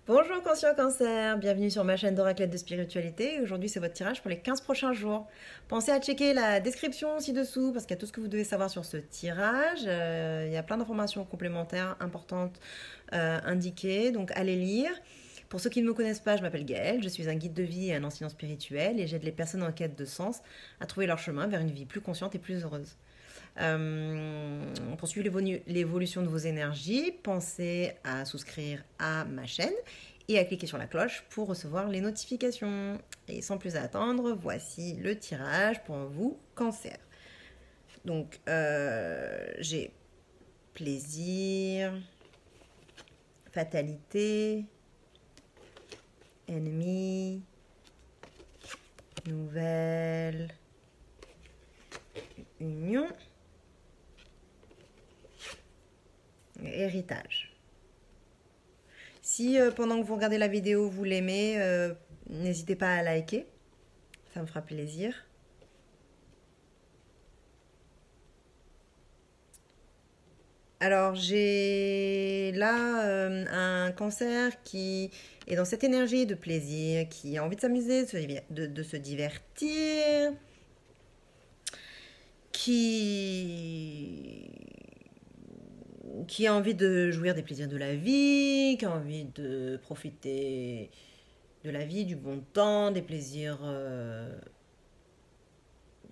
Bonjour conscient cancer, bienvenue sur ma chaîne d'oraclette de spiritualité. Aujourd'hui c'est votre tirage pour les 15 prochains jours. Pensez à checker la description ci-dessous parce qu'il y a tout ce que vous devez savoir sur ce tirage. Il y a plein d'informations complémentaires importantes indiquées, donc allez lire. Pour ceux qui ne me connaissent pas, je m'appelle Gaëlle, je suis un guide de vie et un enseignant spirituel et j'aide les personnes en quête de sens à trouver leur chemin vers une vie plus consciente et plus heureuse. Pour suivre l'évolution de vos énergies, pensez à souscrire à ma chaîne et à cliquer sur la cloche pour recevoir les notifications. Et sans plus attendre, voici le tirage pour vous, cancer. Donc, j'ai plaisir, fatalité, ennemi, nouvelle, union, héritage. Si pendant que vous regardez la vidéo, vous l'aimez, n'hésitez pas à liker, ça me fera plaisir. Alors j'ai là un cancer qui est dans cette énergie de plaisir, qui a envie de s'amuser, de se divertir, qui qui a envie de jouir des plaisirs de la vie, qui a envie de profiter de la vie, du bon temps, des plaisirs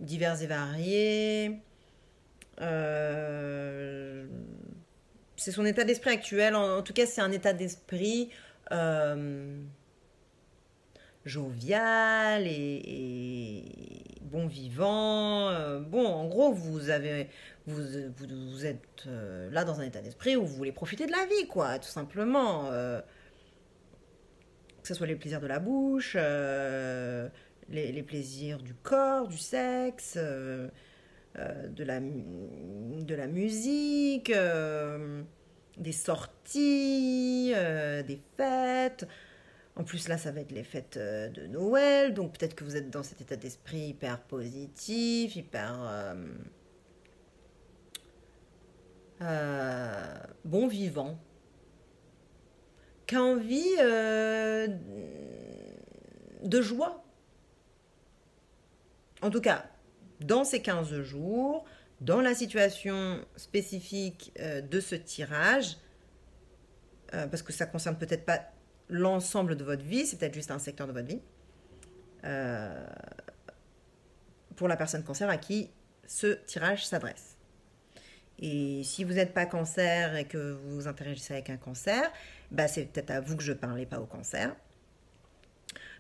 divers et variés. Euh, c'est son état d'esprit actuel. En tout cas, c'est un état d'esprit euh, jovial et bon vivant. Bon, en gros, vous êtes là dans un état d'esprit où vous voulez profiter de la vie, quoi, tout simplement. Que ce soit les plaisirs de la bouche, les plaisirs du corps, du sexe, de la musique, des sorties, des fêtes. En plus, là, ça va être les fêtes de Noël, donc peut-être que vous êtes dans cet état d'esprit hyper positif, hyper bon vivant, qui a envie de joie. En tout cas, dans ces 15 jours, dans la situation spécifique de ce tirage, parce que ça concerne peut-être pas l'ensemble de votre vie, c'est peut-être juste un secteur de votre vie, euh, pour la personne cancer à qui ce tirage s'adresse. Et si vous n'êtes pas cancer et que vous vous intéressez avec un cancer, bah c'est peut-être à vous que je parlais, pas au cancer.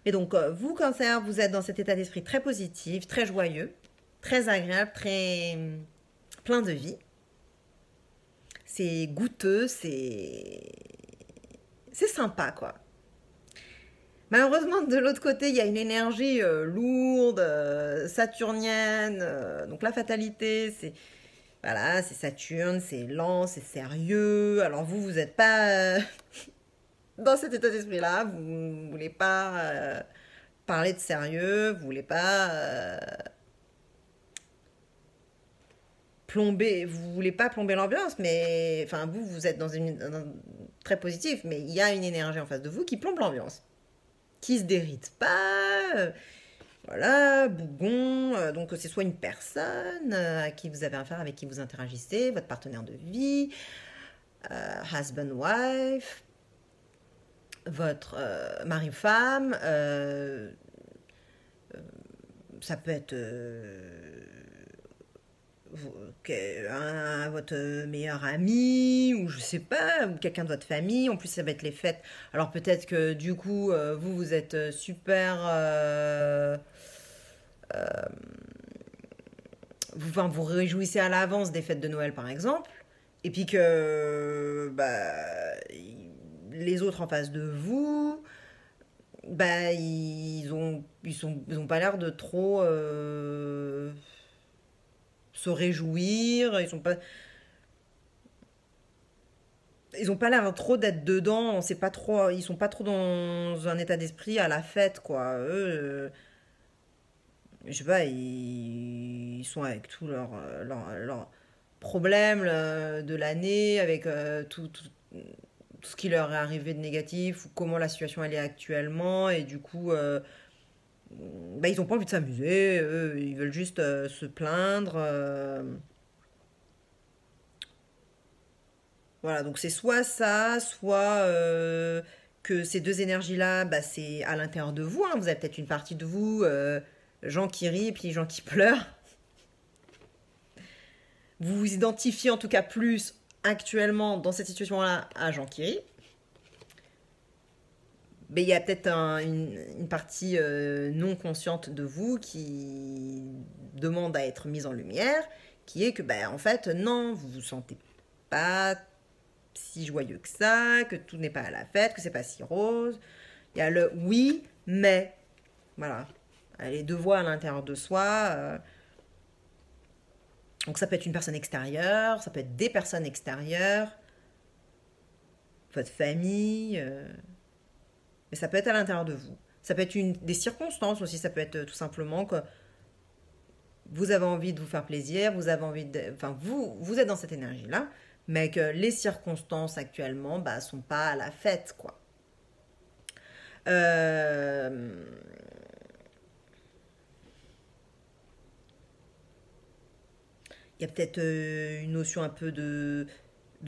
Mais donc, vous, cancer, vous êtes dans cet état d'esprit très positif, très joyeux, très agréable, très plein de vie. C'est goûteux, c'est sympa, quoi. Malheureusement, de l'autre côté, il y a une énergie lourde, saturnienne. Donc la fatalité, c'est voilà, c'est Saturne, c'est lent, c'est sérieux. Alors vous, vous n'êtes pas dans cet état d'esprit-là. Vous ne voulez pas parler de sérieux. Vous voulez pas plomber. Vous voulez pas plomber l'ambiance. Mais enfin, vous êtes très positif. Mais il y a une énergie en face de vous qui plombe l'ambiance, qui se dérite pas. Voilà, bougon, donc c'est soit une personne à qui vous avez affaire, avec qui vous interagissez, votre partenaire de vie, husband, wife, votre mari-femme, ça peut être votre meilleur ami, ou je sais pas, ou quelqu'un de votre famille. En plus, ça va être les fêtes. Alors peut-être que du coup, vous êtes super... vous réjouissez à l'avance des fêtes de Noël, par exemple, et puis que bah, les autres en face de vous, bah, ils ont pas l'air de trop se réjouir. Ils ont pas l'air trop d'être dedans. On sait pas trop. Ils sont pas trop dans un état d'esprit à la fête, quoi. Eux, je sais pas, ils sont avec tous leurs problèmes de l'année, avec tout ce qui leur est arrivé de négatif ou comment la situation elle est actuellement et du coup bah, ils ont pas envie de s'amuser, ils veulent juste se plaindre. Voilà, donc c'est soit ça, soit que ces deux énergies-là, bah, c'est à l'intérieur de vous, hein. Vous avez peut-être une partie de vous, gens qui rient, puis gens qui pleurent. Vous vous identifiez en tout cas plus actuellement dans cette situation-là à gens qui rient. Mais il y a peut-être une partie non consciente de vous qui demande à être mise en lumière, qui est que, bah, en fait, non, vous vous sentez pas si joyeux que ça, que tout n'est pas à la fête, que c'est pas si rose. Il y a le oui, mais. Voilà. Les deux voix à l'intérieur de soi. Donc ça peut être une personne extérieure, ça peut être des personnes extérieures, votre famille, mais ça peut être à l'intérieur de vous. Ça peut être des circonstances aussi, ça peut être tout simplement que vous avez envie de vous faire plaisir, vous avez envie de... Enfin, vous êtes dans cette énergie-là, mais que les circonstances actuellement bah, sont pas à la fête, quoi. Euh, Il y a peut-être une notion un peu de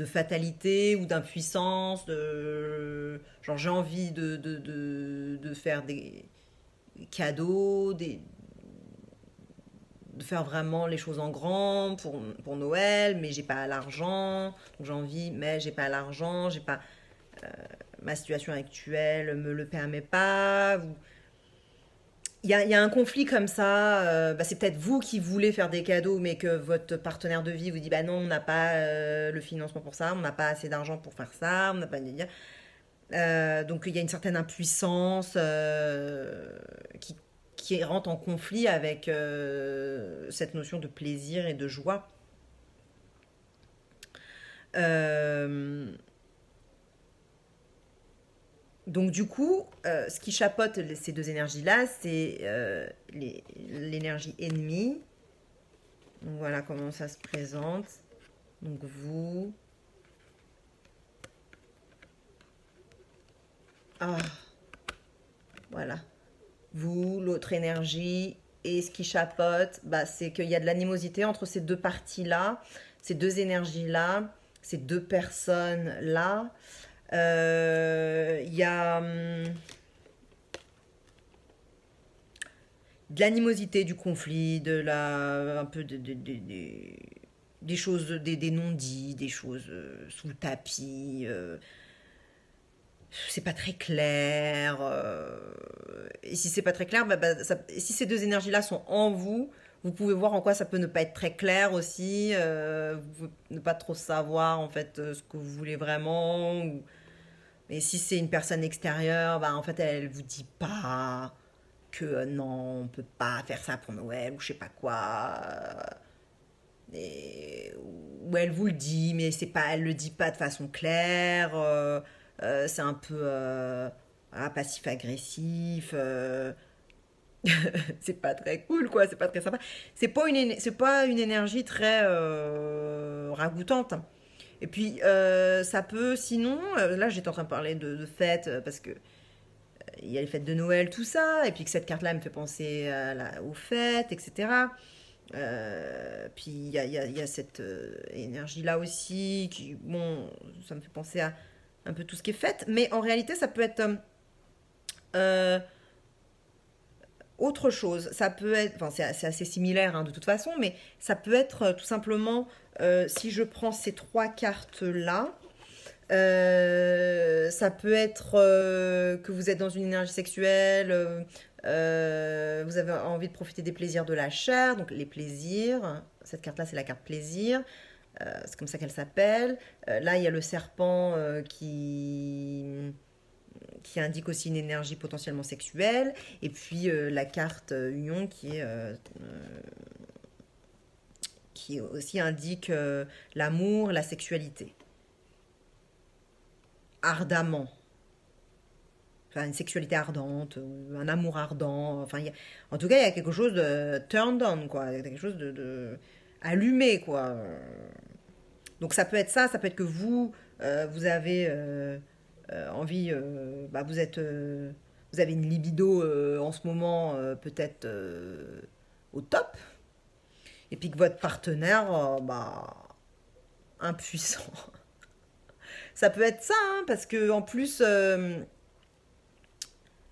fatalité ou d'impuissance, genre j'ai envie de faire des cadeaux, de faire vraiment les choses en grand pour Noël, mais j'ai pas l'argent, donc j'ai envie, mais j'ai pas l'argent, j'ai pas ma situation actuelle me le permet pas. Il y a un conflit comme ça, bah, c'est peut-être vous qui voulez faire des cadeaux, mais que votre partenaire de vie vous dit bah non, on n'a pas le financement pour ça, on n'a pas assez d'argent pour faire ça, on n'a pas de dire. Donc il y a une certaine impuissance qui rentre en conflit avec cette notion de plaisir et de joie. Euh, donc du coup, ce qui chapeaute ces deux énergies-là, c'est l'énergie ennemie. Donc voilà comment ça se présente. Donc vous... Ah, voilà. Vous, l'autre énergie, et ce qui chapeaute, bah, c'est qu'il y a de l'animosité entre ces deux parties-là, ces deux énergies-là, ces deux personnes-là. Il y a de l'animosité, du conflit, un peu des choses, des non-dits, des choses sous le tapis. C'est pas très clair. Et si c'est pas très clair, si ces deux énergies-là sont en vous, vous pouvez voir en quoi ça peut ne pas être très clair aussi. Vous pouvez ne pas trop savoir en fait ce que vous voulez vraiment. Et si c'est une personne extérieure, bah, en fait elle vous dit pas que non, on peut pas faire ça pour Noël ou je sais pas quoi. Ou elle vous le dit, mais c'est pas, elle le dit pas de façon claire. C'est un peu voilà, passif-agressif. C'est pas très cool, quoi. C'est pas très sympa. C'est pas une énergie très ragoûtante. Et puis, ça peut, sinon, là j'étais en train de parler de fêtes, parce que il y a les fêtes de Noël, tout ça, et puis que cette carte-là me fait penser aux fêtes, etc. Puis il y a cette énergie-là aussi, qui, bon, ça me fait penser à un peu tout ce qui est fête, mais en réalité, ça peut être euh, autre chose. Ça peut être, enfin, c'est assez similaire hein, de toute façon, mais ça peut être tout simplement, si je prends ces trois cartes-là, ça peut être que vous êtes dans une énergie sexuelle, vous avez envie de profiter des plaisirs de la chair, donc les plaisirs. Cette carte-là, c'est la carte plaisir. C'est comme ça qu'elle s'appelle. Là, il y a le serpent qui indique aussi une énergie potentiellement sexuelle. Et puis la carte union qui aussi indique l'amour, la sexualité. Ardemment. Enfin, une sexualité ardente, un amour ardent. Enfin, en tout cas, il y a quelque chose de turned on, quoi. Il y a quelque chose de allumé, quoi. Donc ça peut être ça, ça peut être que vous, vous avez envie, bah, vous avez une libido en ce moment peut-être au top, et puis que votre partenaire, bah, impuissant. Ça peut être ça, hein, parce que en plus,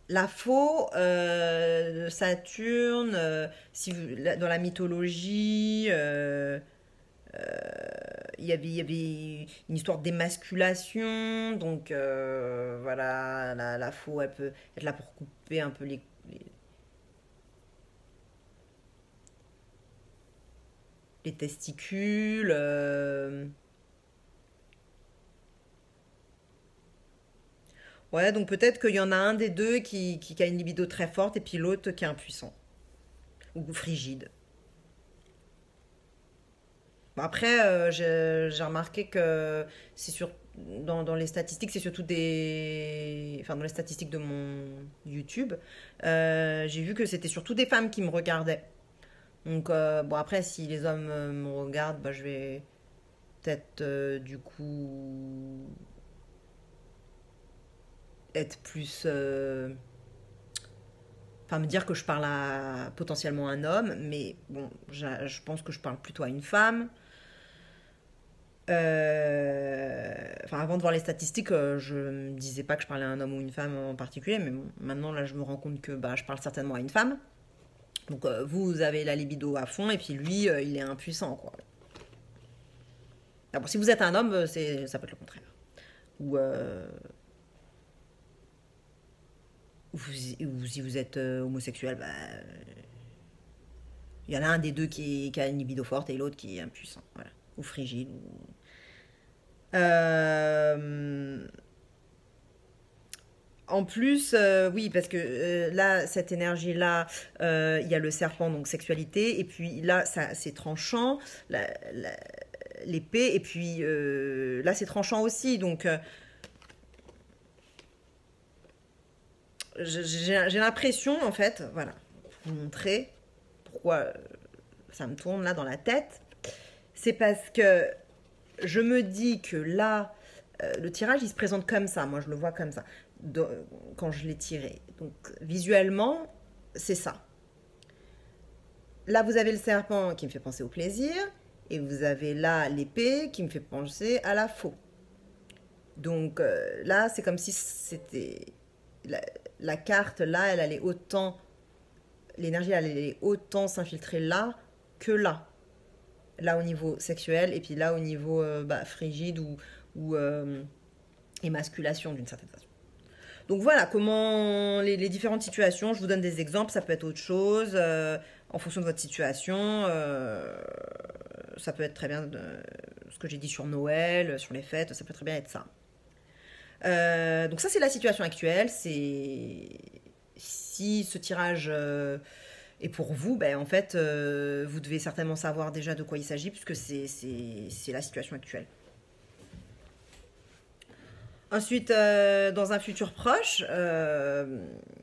la faux, Saturne, si dans la mythologie, il y avait une histoire d'émasculation, donc voilà, la faux, elle peut être là pour couper un peu les testicules. Ouais, donc peut-être qu'il y en a un des deux qui a une libido très forte et puis l'autre qui est impuissant ou frigide. Bon, après, j'ai remarqué que c'est sur, dans les statistiques, c'est surtout des... Enfin, dans les statistiques de mon YouTube, j'ai vu que c'était surtout des femmes qui me regardaient. Donc, bon, après, si les hommes me regardent, bah, je vais peut-être, du coup, être plus... Enfin, me dire que je parle à potentiellement un homme, mais bon, je pense que je parle plutôt à une femme. Enfin, avant de voir les statistiques, je me disais pas que je parlais à un homme ou une femme en particulier, mais bon, maintenant là, je me rends compte que bah, je parle certainement à une femme. Donc vous avez la libido à fond et puis lui, il est impuissant, quoi. Ah bon, si vous êtes un homme, ça peut être le contraire. Ou, ou si vous êtes homosexuel, bah, il y en a un des deux qui a une libido forte et l'autre qui est impuissant, voilà. Ou frigide. Euh, En plus, oui, parce que là, cette énergie-là, il y a le serpent, donc sexualité, et puis là, ça, c'est tranchant, la- la- l'épée, et puis là, c'est tranchant aussi. Donc, j'ai l'impression, en fait, voilà, pour vous montrer pourquoi ça me tourne là dans la tête, c'est parce que je me dis que là, le tirage, il se présente comme ça, moi, je le vois comme ça, de- quand je l'ai tiré. Donc, visuellement, c'est ça. Là, vous avez le serpent qui me fait penser au plaisir, et vous avez là l'épée qui me fait penser à la faux. Donc là, c'est comme si c'était la, la carte là, elle allait autant, l'énergie elle allait autant s'infiltrer là que là, là au niveau sexuel et puis là au niveau bah, frigide ou émasculation d'une certaine façon. Donc voilà comment les différentes situations, je vous donne des exemples, ça peut être autre chose en fonction de votre situation. Ça peut être très bien ce que j'ai dit sur Noël, sur les fêtes, ça peut très bien être ça. Donc ça c'est la situation actuelle. C'est si ce tirage est pour vous, ben, en fait vous devez certainement savoir déjà de quoi il s'agit puisque c'est la situation actuelle. Ensuite, dans un futur proche,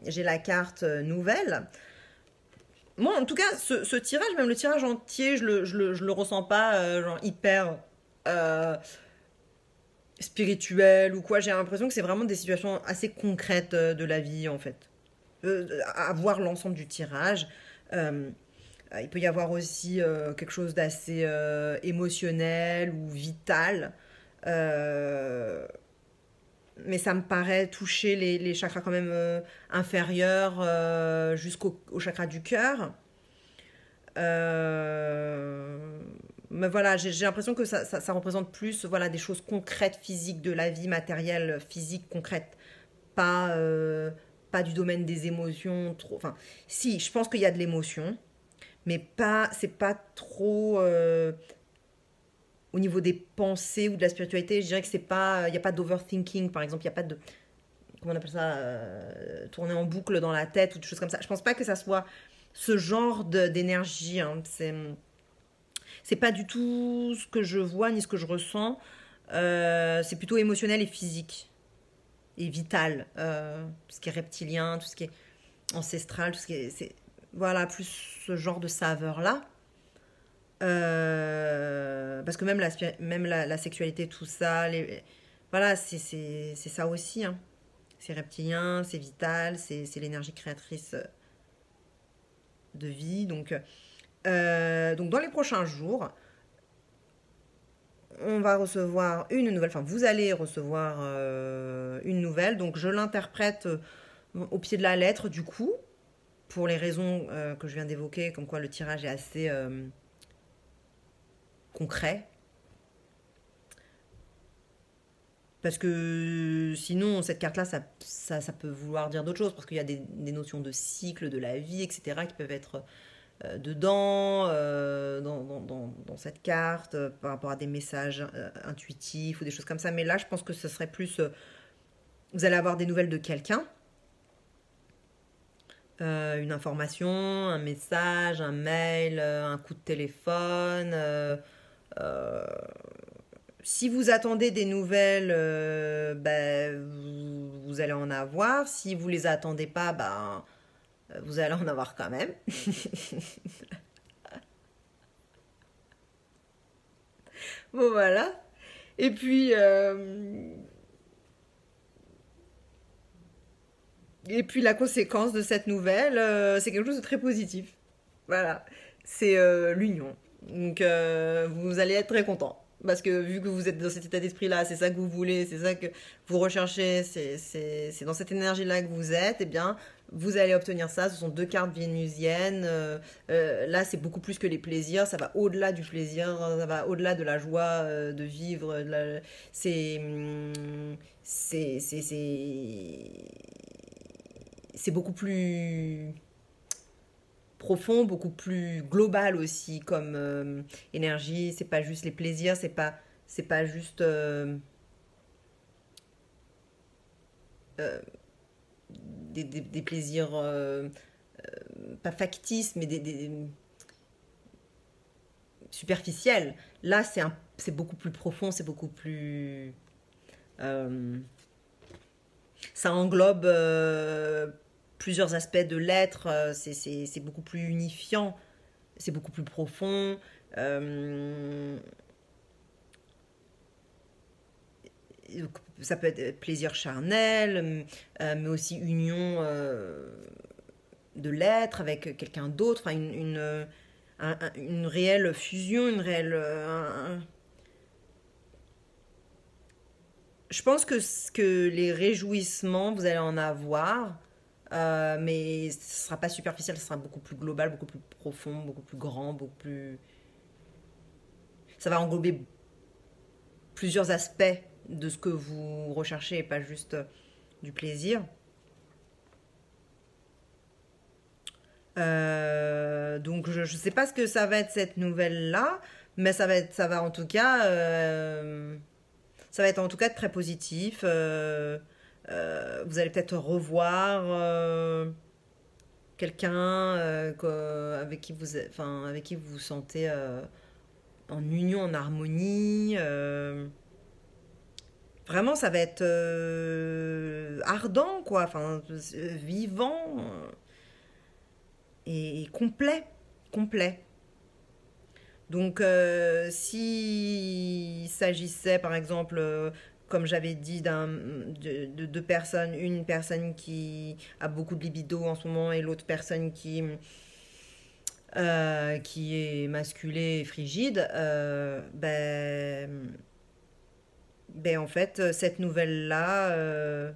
j'ai la carte nouvelle. Moi, en tout cas, ce tirage, même le tirage entier, je le ressens pas genre hyper euh, spirituel ou quoi. J'ai l'impression que c'est vraiment des situations assez concrètes de la vie, en fait. À voir l'ensemble du tirage. Euh, il peut y avoir aussi quelque chose d'assez émotionnel ou vital. Euh, mais ça me paraît toucher les chakras quand même inférieurs jusqu'au au chakra du cœur. Euh, mais voilà, j'ai l'impression que ça représente plus voilà, des choses concrètes, physiques, de la vie matérielle, physique, concrète. Pas, pas du domaine des émotions. Trop, enfin, si, je pense qu'il y a de l'émotion, mais pas, c'est pas trop au niveau des pensées ou de la spiritualité. Je dirais que c'est pas, il n'y a pas d'overthinking, par exemple. Il n'y a pas de, comment on appelle ça, tourner en boucle dans la tête ou des choses comme ça. Je pense pas que ça soit ce genre d'énergie. Hein. C'est pas du tout ce que je vois ni ce que je ressens. C'est plutôt émotionnel et physique et vital. Tout ce qui est reptilien, tout ce qui est ancestral, tout ce qui est, voilà, plus ce genre de saveur-là. Parce que même la sexualité, tout ça, voilà, c'est ça aussi, hein. C'est reptilien, c'est vital, c'est l'énergie créatrice de vie. Donc dans les prochains jours, on va recevoir une nouvelle, enfin vous allez recevoir une nouvelle, donc je l'interprète au pied de la lettre du coup, pour les raisons que je viens d'évoquer, comme quoi le tirage est assez concret. Parce que sinon, cette carte-là, ça peut vouloir dire d'autres choses, parce qu'il y a des notions de cycle, de la vie, etc., qui peuvent être dedans, dans cette carte, par rapport à des messages intuitifs ou des choses comme ça. Mais là, je pense que ce serait plus, vous allez avoir des nouvelles de quelqu'un, une information, un message, un mail, un coup de téléphone. Euh, Si vous attendez des nouvelles, ben, vous allez en avoir. Si vous les attendez pas, ben, vous allez en avoir quand même. Bon, voilà. Et puis, la conséquence de cette nouvelle, c'est quelque chose de très positif. Voilà. C'est l'union. Donc, vous allez être très content. Parce que vu que vous êtes dans cet état d'esprit-là, c'est ça que vous voulez, c'est ça que vous recherchez, c'est dans cette énergie-là que vous êtes, eh bien, vous allez obtenir ça. Ce sont deux cartes vénusiennes. Là, c'est beaucoup plus que les plaisirs. Ça va au-delà du plaisir, ça va au-delà de la joie de vivre. C'est, hum, c'est beaucoup plus profond, beaucoup plus global aussi comme énergie. C'est pas juste les plaisirs, c'est pas juste euh, des plaisirs pas factices, mais des superficiels. Là, c'est beaucoup plus profond, c'est beaucoup plus ça englobe plusieurs aspects de l'être. C'est beaucoup plus unifiant, c'est beaucoup plus profond. Euh, Ça peut être plaisir charnel, mais aussi union de l'être avec quelqu'un d'autre, enfin une réelle fusion, une réelle. Je pense que les réjouissements, vous allez en avoir, mais ce ne sera pas superficiel, ce sera beaucoup plus global, beaucoup plus profond, beaucoup plus grand, beaucoup plus. Ça va englober plusieurs aspects de ce que vous recherchez et pas juste du plaisir. Donc je ne sais pas ce que ça va être cette nouvelle-là, mais ça va en tout cas, ça va être en tout cas très positif. Vous allez peut-être revoir quelqu'un avec qui vous vous sentez en union, en harmonie. Vraiment, ça va être ardent, quoi. Enfin, vivant et complet, complet. Donc, s'il s'agissait, par exemple, comme j'avais dit, de deux personnes, une personne qui a beaucoup de libido en ce moment et l'autre personne qui est masculée et frigide, ben, en fait, cette nouvelle-là,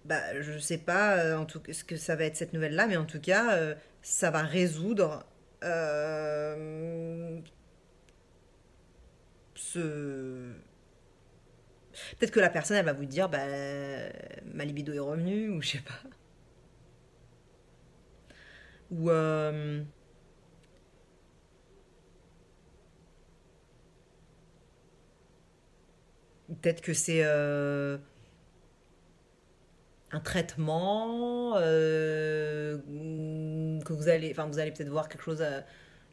bah, je sais pas en tout ce que ça va être cette nouvelle-là, mais en tout cas, ça va résoudre euh, ce. Peut-être que la personne, elle va vous dire, bah, ma libido est revenue, ou je sais pas. Ou peut-être que c'est un traitement que vous allez peut-être voir quelque chose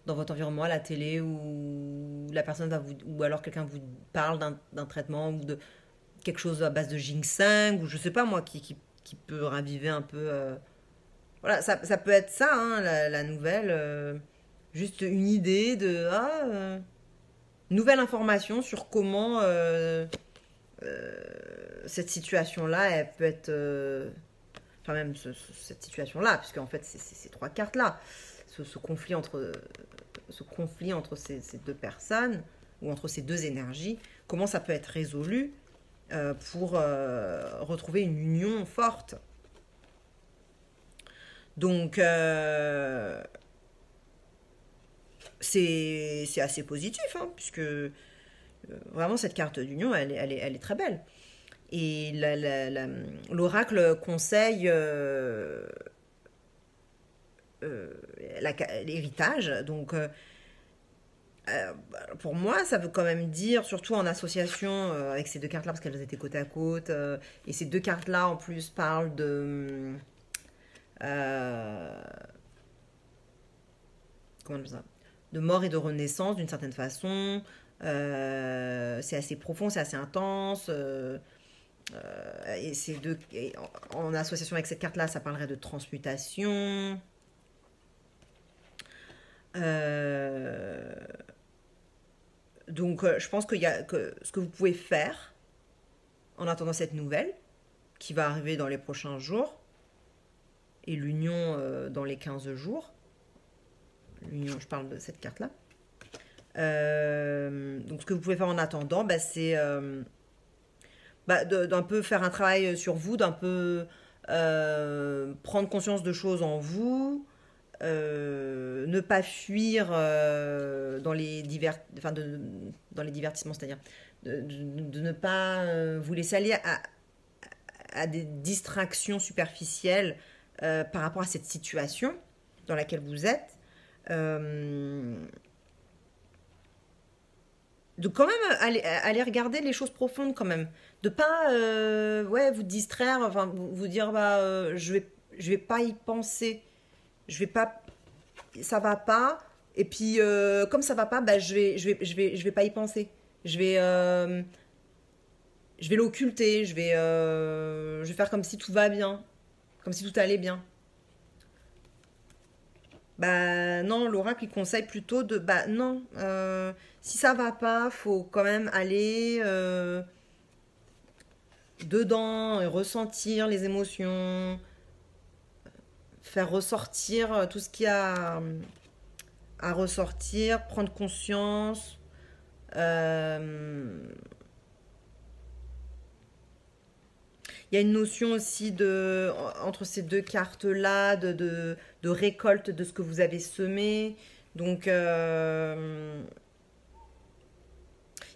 dans votre environnement, à la télé, où la personne va vous, ou alors quelqu'un vous parle d'un traitement ou de quelque chose à base de ginseng, ou je sais pas moi, qui peut raviver un peu. Voilà, ça peut être ça, hein, la nouvelle. Juste une idée de. nouvelle information sur comment cette situation-là, elle peut être... enfin même cette situation-là, puisque en fait c'est ces trois cartes-là, ce conflit entre ces deux personnes, ou entre ces deux énergies, comment ça peut être résolu pour retrouver une union forte. Donc, c'est assez positif, hein, puisque vraiment cette carte d'union, elle est très belle. Et l'oracle conseille l'héritage. Donc, pour moi, ça veut quand même dire, surtout en association avec ces deux cartes-là, parce qu'elles étaient côte à côte, et ces deux cartes-là, en plus, parlent de... euh, comment dire ça, de mort et de renaissance, d'une certaine façon. C'est assez profond, c'est assez intense. Et ces deux, et en association avec cette carte-là, ça parlerait de transmutation. Euh, donc, je pense qu'il y a que ce que vous pouvez faire en attendant cette nouvelle, qui va arriver dans les prochains jours, et l'union dans les 15 jours. L'union, je parle de cette carte-là. Donc, ce que vous pouvez faire en attendant, bah, c'est d'un peu faire un travail sur vous, d'un peu prendre conscience de choses en vous, ne pas fuir dans les divertissements, c'est-à-dire de ne pas vous laisser aller à des distractions superficielles par rapport à cette situation dans laquelle vous êtes. Euh, de quand même aller regarder les choses profondes quand même. De pas ouais, vous distraire, enfin vous dire bah je vais pas y penser. Je vais pas ça va pas et puis comme ça va pas bah je vais pas y penser. Je vais l'occulter, je vais faire comme si tout va bien, comme si tout allait bien. Bah non, l'oracle il conseille plutôt de bah non, si ça va pas, faut quand même aller dedans et ressentir les émotions, faire ressortir tout ce qu'il y a à ressortir, prendre conscience. Euh, Il y a une notion aussi de entre ces deux cartes-là de récolte de ce que vous avez semé. Donc,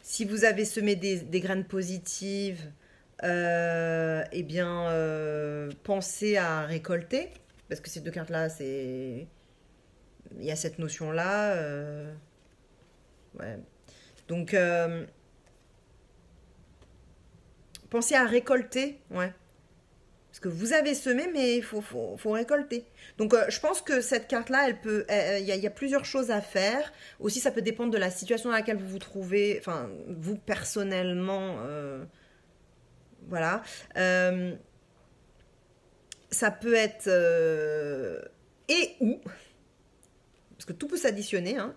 si vous avez semé des graines positives, eh bien, pensez à récolter. Parce que ces deux cartes-là, c'est... Il y a cette notion-là. Ouais. Donc, pensez à récolter. Ouais. Parce que vous avez semé, mais faut récolter. Donc, je pense que cette carte-là, elle peut, il y a plusieurs choses à faire. Aussi, ça peut dépendre de la situation dans laquelle vous vous trouvez, enfin, vous personnellement, voilà. Euh, Ça peut être et ou, parce que tout peut s'additionner, hein.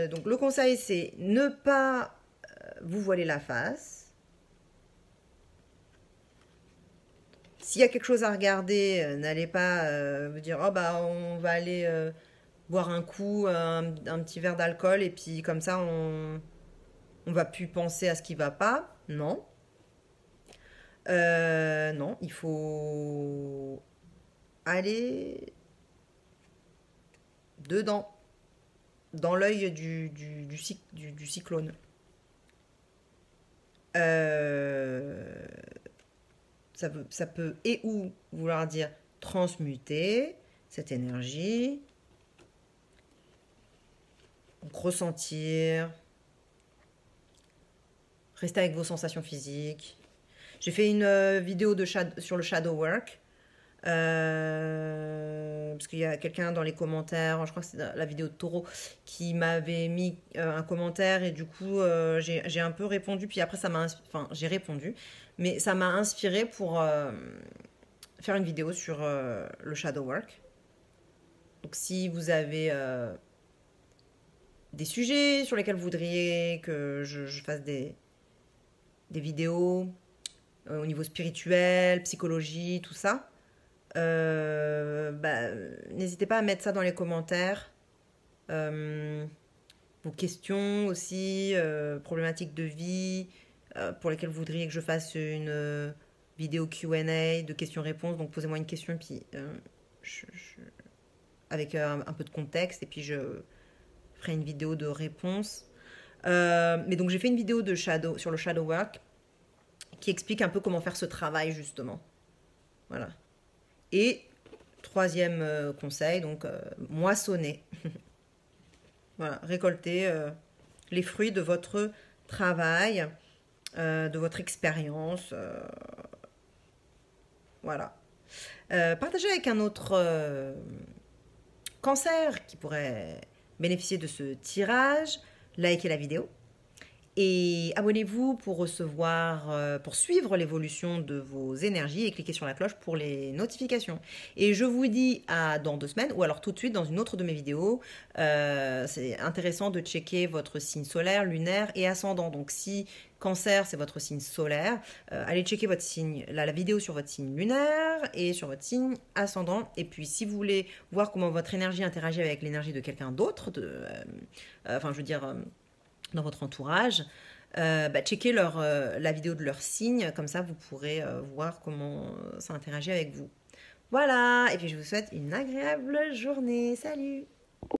Donc, le conseil, c'est ne pas vous voiler la face. S'il y a quelque chose à regarder, n'allez pas vous dire oh bah on va aller boire un coup, un petit verre d'alcool et puis comme ça on va plus penser à ce qui va pas. Non. Non, il faut aller dedans, dans l'œil du cyclone. Euh, ça peut et ou vouloir dire transmuter cette énergie, donc ressentir, rester avec vos sensations physiques. J'ai fait une vidéo sur le shadow work. Parce qu'il y a quelqu'un dans les commentaires, je crois que c'est la vidéo de Taureau, qui m'avait mis un commentaire et du coup j'ai un peu répondu. Puis après, enfin, j'ai répondu, mais ça m'a inspiré pour faire une vidéo sur le shadow work. Donc si vous avez des sujets sur lesquels vous voudriez que je fasse des vidéos au niveau spirituel, psychologie, tout ça, bah, n'hésitez pas à mettre ça dans les commentaires. Euh, Vos questions aussi, problématiques de vie, pour lesquelles vous voudriez que je fasse une vidéo Q&A de questions-réponses. Donc posez-moi une question, puis avec un peu de contexte, et puis je ferai une vidéo de réponse. Mais donc j'ai fait une vidéo sur le shadow work qui explique un peu comment faire ce travail justement. Voilà. Et troisième conseil, donc moissonner. Voilà, récolter les fruits de votre travail, de votre expérience. Voilà. Partagez avec un autre cancer qui pourrait bénéficier de ce tirage. Likez la vidéo. Et abonnez-vous pour recevoir, pour suivre l'évolution de vos énergies et cliquez sur la cloche pour les notifications. Et je vous dis à dans 2 semaines ou alors tout de suite dans une autre de mes vidéos. C'est intéressant de checker votre signe solaire, lunaire et ascendant. Donc si Cancer c'est votre signe solaire, allez checker votre signe, la vidéo sur votre signe lunaire et sur votre signe ascendant. Et puis si vous voulez voir comment votre énergie interagit avec l'énergie de quelqu'un d'autre, enfin je veux dire dans votre entourage, bah, checkez la vidéo de leur signe, comme ça vous pourrez voir comment ça interagit avec vous. Voilà, et puis je vous souhaite une agréable journée. Salut!